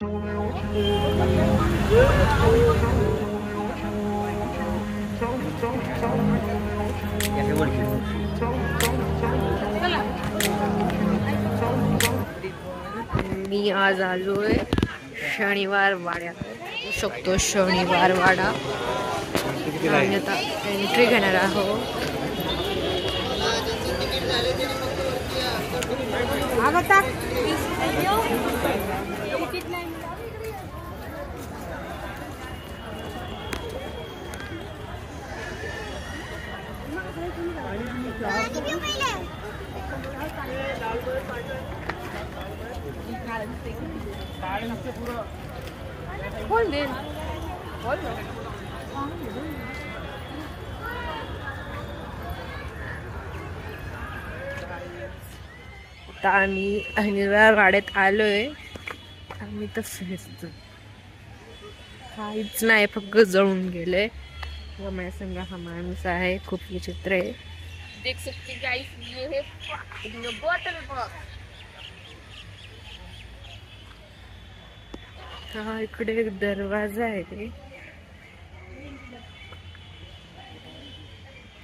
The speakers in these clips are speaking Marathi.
मी आज आलोय शनिवार वाड्यात शकतो शनिवार वाडा आम्ही आता एंट्री घेणार आहोत. आता आम्ही शनिवार वाड्यात आलोय. आम्ही तर फिरतो काहीच नाही, फक्त जळून गेले. व माझ्या संग हा माणूस आहे, खूप विचित्र आहे. देख सकते गाइस, ये है बॉटल बॉक्स. हा इकडे एक दरवाजा आहे,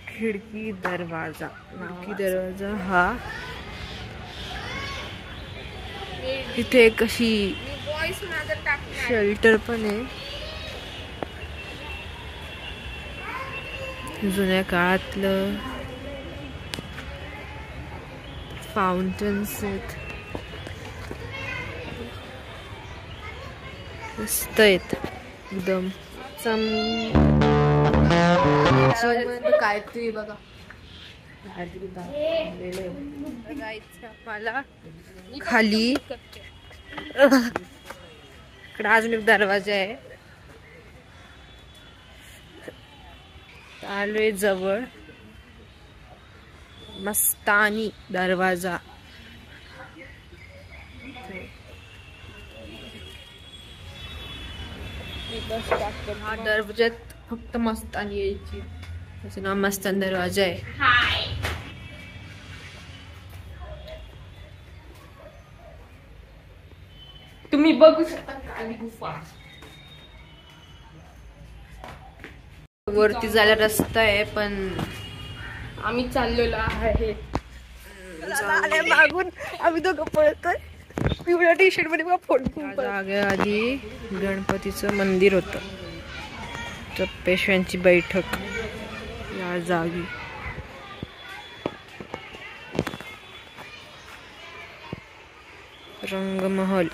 खिडकी दरवाजा हा. इथे एक अशी शेल्टर पण आहे. जुन्या काळातलं फाउंटन्स आहेत, मस्त आहेत एकदम. काहीतरी बघा मला खाली इकडे अजून एक दरवाजा आहे. आलोय जवळ मस्तानी दरवाजा. हा दरवाज्यात फक्त मस्तानी यायची, त्याचं नाव मस्तानी दरवाजा आहे. तुम्ही बघू शकता खाली गुफा. वरती जायला रस्ता आहे, पण आम्ही चाललेलो आहे. मागून आम्ही दोघं पळतोय. पिवळ्या टी शर्ट मध्ये आधी गणपतीचं मंदिर होतं, तर पेशव्यांची बैठक या जागी. रंगमहल.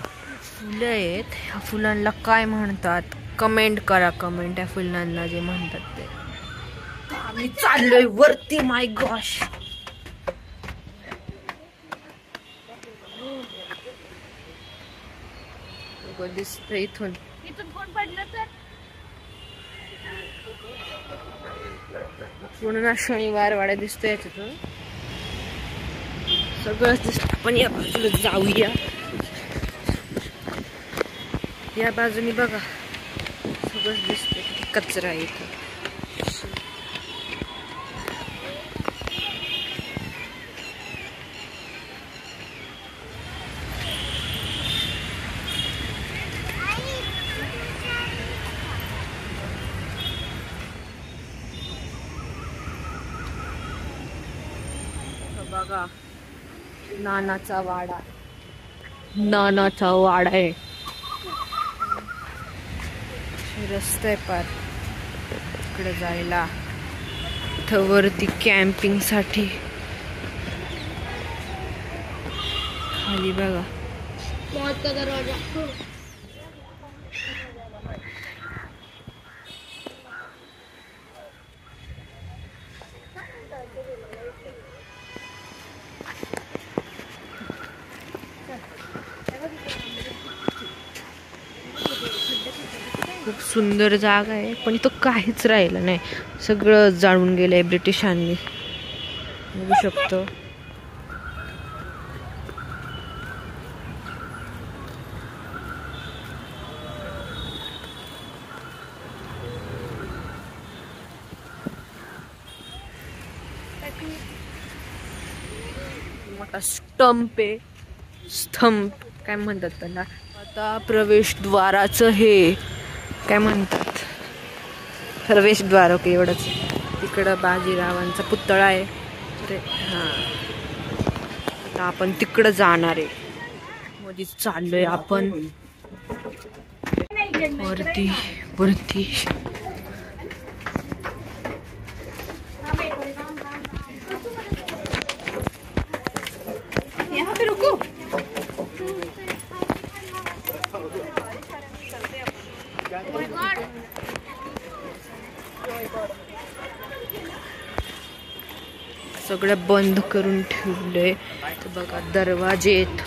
फुलं आहेत, ह्या फुलांना काय म्हणतात कमेंट करा. कमेंट या फुलांना जे म्हणतात ते. आम्ही चाललोय वरती. माय गॉश, दिसतंय इथून. कोण पडलं तर पूर्ण शनिवार वाडा दिसतोय याच्यातून. सगळंच दिसत. आपण या बाजूला जाऊया. या बाजूनी बघा सगळंच दिसतंय. कचरा इथं. बघा नानाचा वाडा. नानाचा वाडा आहे. रस्ता आहे पार इकडे जायला. इथं वरती कॅम्पिंग साठी. खाली बघा दरवाजा. खूप सुंदर जागा आहे, पण इथं काहीच राहिलं नाही. सगळं जाळून गेलंय ब्रिटिशांनी. बघू शकतो. मोठा स्टंप आहे. स्तंभ काय म्हणतात त्याला. आता प्रवेशद्वाराचं हे काय म्हणतात, प्रवेशद्वार. ओके, एवढंच. तिकडं बाजीरावांचा पुतळा आहे. हां, आता आपण तिकडं जाणार आहे. मध्ये चाललोय आपण वरती वरती. सगळं बंद करून ठेवलंय. तर बघा दरवाजे आहेत.